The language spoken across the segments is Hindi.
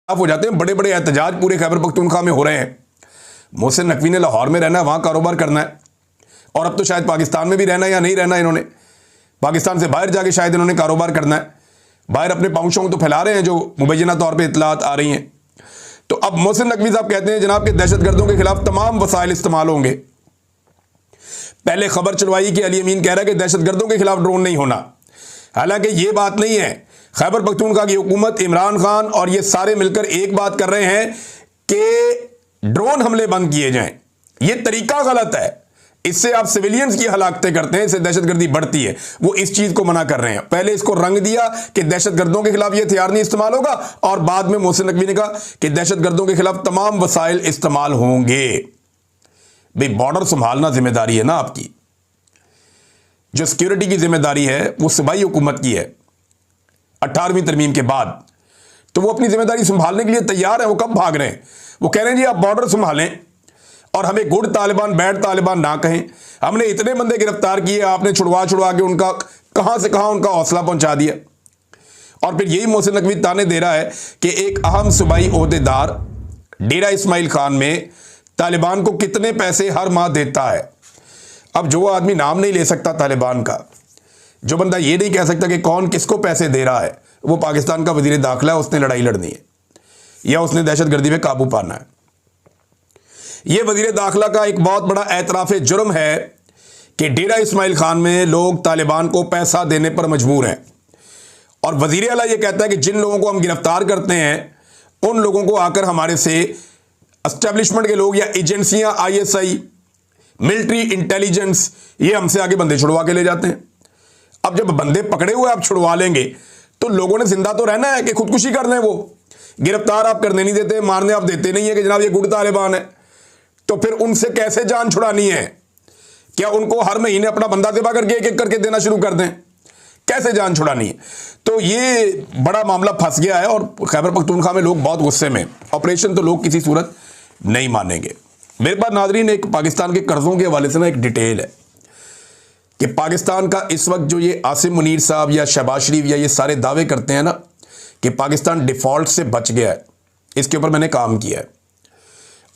हो जाते हैं। बड़े बड़े एहतजाज पूरे खैबर पख्तूनख्वा में हो रहे हैं। मोहसिन नकवी ने लाहौर में रहना है, वहाँ कारोबार करना है, और अब तो शायद पाकिस्तान में भी रहना है या नहीं रहना है। इन्होंने पाकिस्तान से बाहर जाके शायद इन्होंने कारोबार करना है, बाहर अपने पाउंशों तो फैला रहे हैं जो मुबैना तौर पर इतलात आ रही हैं। तो अब मोहसिन नकवी साहब कहते हैं जनाब के दहशतगर्दों के खिलाफ तमाम वसाइल इस्तेमाल होंगे। पहले खबर चलवाई कि अली अमीन कह रहा है कि दहशतगर्दों के खिलाफ ड्रोन नहीं होना, हालांकि ये बात नहीं है। खैबर पख्तूनख्वा की हुकूमत, इमरान खान और ये सारे मिलकर एक बात कर रहे हैं कि ड्रोन हमले बंद किए जाएं। ये तरीका गलत है, इससे आप सिविलियंस की हलाकतें करते हैं, इससे दहशतगर्दी बढ़ती है। वो इस चीज को मना कर रहे हैं। पहले इसको रंग दिया कि दहशतगर्दों के खिलाफ ये हथियार नहीं इस्तेमाल होगा, और बाद में मोहसिन नकवी ने कहा कि दहशतगर्दों के खिलाफ तमाम वसाइल इस्तेमाल होंगे। भाई बॉर्डर संभालना जिम्मेदारी है ना आपकी, जो सिक्योरिटी की जिम्मेदारी है वो सूबाई हुकूमत की है 18वीं तरमीम के बाद। तो वो अपनी जिम्मेदारी संभालने के लिए तैयार है। वो कब भाग रहे हैं? वो कह रहे हैं जी आप बॉर्डर संभालें और हमें गुड तालिबान बैड तालिबान ना कहें। हमने इतने बंदे गिरफ्तार किए, आपने छुड़वा के उनका कहां से कहां उनका हौसला पहुंचा दिया। और फिर यही मोहसिन नकवी ताने दे रहा है कि एक अहम सूबाई ओहदेदार डेरा इस्माइल खान में तालिबान को कितने पैसे हर माह देता है। अब जो आदमी नाम नहीं ले सकता तालिबान का, जो बंदा ये नहीं कह सकता कि कौन किसको पैसे दे रहा है, वो पाकिस्तान का वजीर दाखिला है, उसने लड़ाई लड़नी है या उसने दहशतगर्दी पे काबू पाना है। यह वजीर दाखिला का एक बहुत बड़ा एतराफ़ जुर्म है कि डेरा इस्माइल खान में लोग तालिबान को पैसा देने पर मजबूर हैं। और वजीर आला ये कहता है कि जिन लोगों को हम गिरफ्तार करते हैं उन लोगों को आकर हमारे से एस्टेब्लिशमेंट के लोग या एजेंसियां, ISI, मिलिट्री इंटेलिजेंस, ये हमसे आगे बंदे छुड़वा के ले जाते हैं। अब जब बंदे पकड़े हुए आप छुड़वा लेंगे तो लोगों ने जिंदा तो रहना है कि खुदकुशी कर लें। वो गिरफ्तार आप करने नहीं देते, मारने आप देते नहीं है कि जनाब ये गुड तालिबान है। तो फिर उनसे कैसे जान छुड़ानी है? क्या उनको हर महीने अपना बंदा ज़िबा करके एक एक करके देना शुरू कर दें? कैसे जान छुड़ानी है? तो ये बड़ा मामला फंस गया है और खैबर पख्तूनख्वा में लोग बहुत गुस्से में। ऑपरेशन तो लोग किसी सूरत नहीं मानेंगे। मेरे पास नाजरीन एक पाकिस्तान के कर्जों के हवाले से ना एक डिटेल है कि पाकिस्तान का इस वक्त जो ये आसिम मुनीर साहब या शहबाज शरीफ या ये सारे दावे करते हैं ना कि पाकिस्तान डिफ़ॉल्ट से बच गया है, इसके ऊपर मैंने काम किया है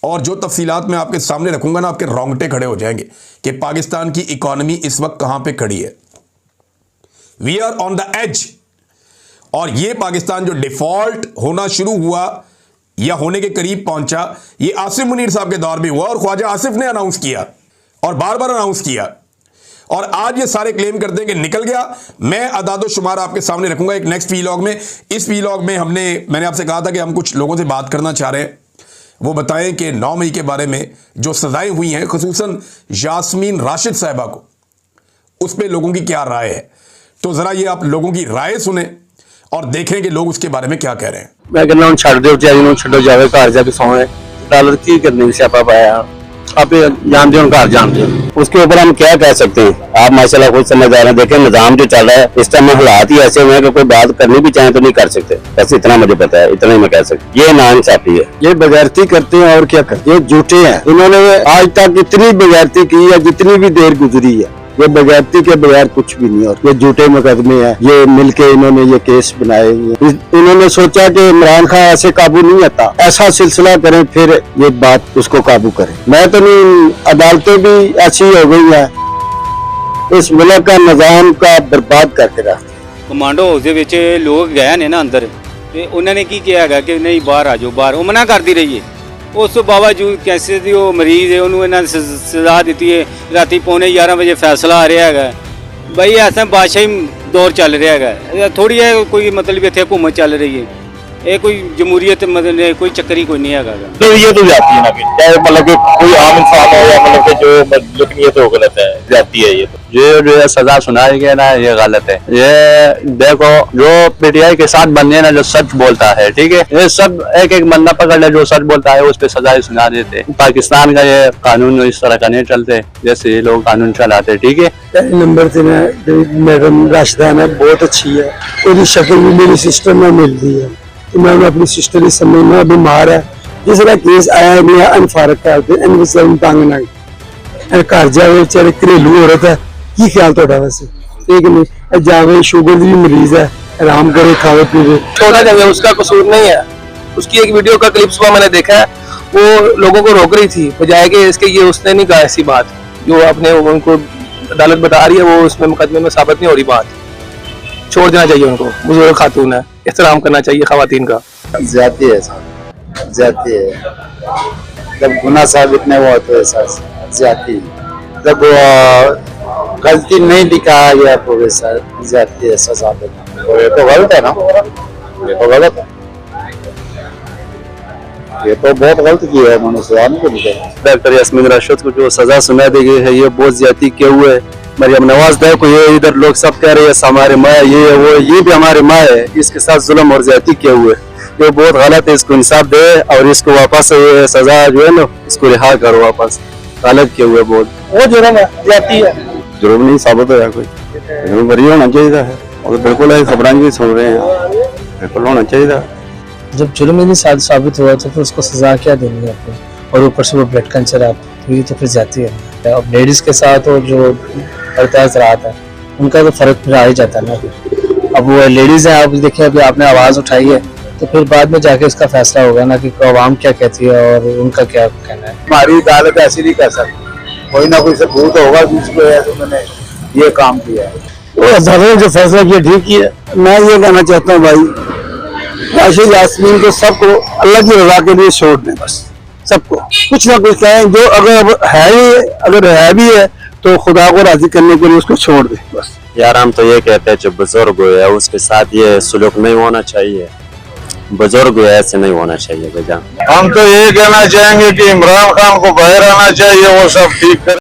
और जो तफसीलात मैं आपके सामने रखूंगा ना, आपके रोंगटे खड़े हो जाएंगे कि पाकिस्तान की इकॉनमी इस वक्त कहां पे खड़ी है। We are on the edge. और ये पाकिस्तान जो डिफ़ॉल्ट होना शुरू हुआ या होने के करीब पहुंचा, ये आसिम मुनीर साहब के दौर में हुआ और ख्वाजा आसिफ ने अनाउंस किया और बार बार अनाउंस किया। और आज ये सारे क्लेम करते हैं कि निकल गया। मैं अदादो शुमार आपके सामने रखूंगा एक नेक्स्ट वीलॉग में। इस वीलॉग में मैंने आपसे कहा था कि हम कुछ लोगों से बात करना चाह रहे हैं, वो बताएं कि 9 मई के बारे में जो सजाएं हुई हैं खुसूसन यास्मीन राशिद साहिबा को, उस पर लोगों की क्या राय है। तो ज़रा ये आप लोगों की राय सुने और देखें कि लोग उसके बारे में क्या कह रहे हैं। मैं कहना छड़ दो छो जावे घर जाके सोए डॉलर की करने स्यापा पाया। आप जानते हो घर जानते हो, उसके ऊपर हम क्या कह सकते हैं। आप माशाल्लाह खुद समझ आ रहे हैं। देखें निजाम जो चल रहा है इस टाइम हालात ही ऐसे हैं कि कोई बात करनी भी चाहे तो नहीं कर सकते। बस इतना मुझे पता है, इतना ही मैं कह सकता। ये नाइंसाफी है, ये बेगैरती करते हैं और क्या करते हैं। ये झूठे हैं। इन्होंने आज तक इतनी बेगैरती की है, जितनी भी देर गुजरी है, ये बेगैरती के बगैर कुछ भी नहीं। और ये झूठे मुकदमे हैं, ये मिलके इन्होंने ये केस बनाए। इन्होंने सोचा कि इमरान खान ऐसे काबू नहीं आता, ऐसा सिलसिला करें फिर ये बात उसको काबू करें। मैं तो नहीं, अदालतें भी ऐसी हो गई है, इस मुल्क का निजाम का बर्बाद करके रखते। कमांडो हाउस ਦੇ ਵਿੱਚ ਲੋਕ ਗਏ ਨੇ ਨਾ ਅੰਦਰ ਤੇ ਉਹਨਾਂ ਨੇ ਕੀ ਕਿਹਾ ਹੈਗਾ ਕਿ ਨਹੀਂ ਬਾਹਰ ਆ ਜਾਓ, ਬਾਹਰ ਉਹ ਮਨਾ ਕਰਦੀ ਰਹੀ ਹੈ। ਉਸ ਤੋਂ ਬਾਵਜੂਦ ਕੈਂਸਰ ਦੀ ਉਹ ਮਰੀਜ਼ ਹੈ, ਉਹਨੂੰ ਇਹਨਾਂ ਨੇ ਸਜ਼ਾ ਦਿੱਤੀ ਹੈ। ਰਾਤੀ 11:45 ਵਜੇ ਫੈਸਲਾ ਆ ਰਿਹਾ ਹੈਗਾ। ਬਈ ਐਸਾ ਬਾਦਸ਼ਾਹੀ ਦੌਰ ਚੱਲ ਰਿਹਾ ਹੈਗਾ। ਥੋੜੀ ਹੈ ਕੋਈ मतलब ਇੱਥੇ ਘੁੰਮਣ ਚੱਲ ਰਹੀ ਹੈ। ये कोई जमहूरियत मतलब कोई चक्कर ही कोई नहीं है। तो ये तो जाती है ना कि चाहे मतलब कि कोई आम इंसान हो या मतलब कि जो लेकिन ये तो गलत है, जाती है। ये जो है सजा सुनाई गई ना, ये गलत है। ये देखो जो PTI के साथ बंदे ना जो सच बोलता है, ठीक है, ये सब एक एक बंदा पकड़ ले जो सच बोलता है उस पर सजा सुना देते। पाकिस्तान का ये कानून इस तरह का नहीं चलते जैसे ये लोग कानून चलाते, ठीक है। पहले नंबर से मैडम राशिदा है, बहुत अच्छी है। मेरी शक्ल भी मेरी सिस्टर में मिलती है। तो मैं अपनी सिस्टर ही समझना बीमार है। जिस तरह केस आया नहीं अनफारक करते तंग ना घर जाए बेचारे घरेलू औरत है, की ख्याल थोड़ा वैसे ठीक नहीं जावे, शुगर की भी मरीज है, आराम करे खावे पीवे। छोड़ा जाए उसका कसूर नहीं है, उसकी एक वीडियो का क्लिप सुबह मैंने देखा है, वो लोगों को रोक रही थी बजाय कि इसके ये उसने नहीं कहा ऐसी बात जो अपने उनको अदालत बता रही है, वो उसमें मुकदमे में साबित नहीं हो रही बात। छोड़ देना चाहिए उनको, बुजुर्ग खातून है, एहतराम करना चाहिए खवातीन का। ज्यादती है सर, ज्यादती है। जब गुनाह साबित नहीं हुआ तो ऐसा ज्यादती, जब गलती नहीं दिखाया गया तो सर ज्यादती है, सजा देना। और ये तो गलत है ना, ये तो गलत है, ये तो बहुत गलत किया है मनुष्य को। डॉक्टर यास्मीन राशिद को जो सजा सुना दी गई है ये बहुत ज्यादती किए हुए है। मरियम नवाज को ये इधर लोग सब कह रहे हैं हमारे माँ ये है वो, ये भी हमारी माँ है, इसके साथ जुल्म और ज्यादती किए हुए ये बहुत गलत है। इसको इंसाफ दे और इसको वापस ये सजा जो है ना इसको रिहा करो वापस, गलत किए हुए बहुत। वो जुर्म है, ज्यादती है, जुर्म नहीं साबित होया कोई, बरी होना चाहिए है। और बिल्कुल खबर भी सुन रहे हैं, बिल्कुल होना चाहिए। जब जुर्म ही नहीं साबित हुआ तो फिर उसको सजा क्या देनी है आपको, और ऊपर से वो ब्लड कैंसर है, तो ये तो फिर जाती है। अब लेडीज के साथ और जो बर्ताव रात है उनका तो फर्क फिर आ ही जाता है ना। अब वो लेडीज है, आप देखिए अभी आपने आवाज उठाई है तो फिर बाद में जाके उसका फैसला होगा ना कि आवाम क्या कहती है और उनका क्या कहना है। हमारी अदालत ऐसी नहीं कर सकती, कोई ना कोई सबूत होगा जिसको है तो मैंने ये काम किया है। वो अदालत ने जो फैसला किया ठीक किया। मैं ये कहना चाहता हूँ भाई, राशिद यास्मीन को सबको अल्लाह की रजा के लिए छोड़ दें, बस सबको कुछ ना कुछ कहें, जो अगर है भी है तो खुदा को राजी करने के लिए उसको छोड़ दें बस। यार हम तो ये कहते हैं जो बुजुर्ग है उसके साथ ये सुलूक नहीं होना चाहिए, बुजुर्ग ऐसे नहीं होना चाहिए बेजा। हम तो ये कहना चाहेंगे कि इमरान खान को बाहर आना चाहिए, वो सब ठीक कर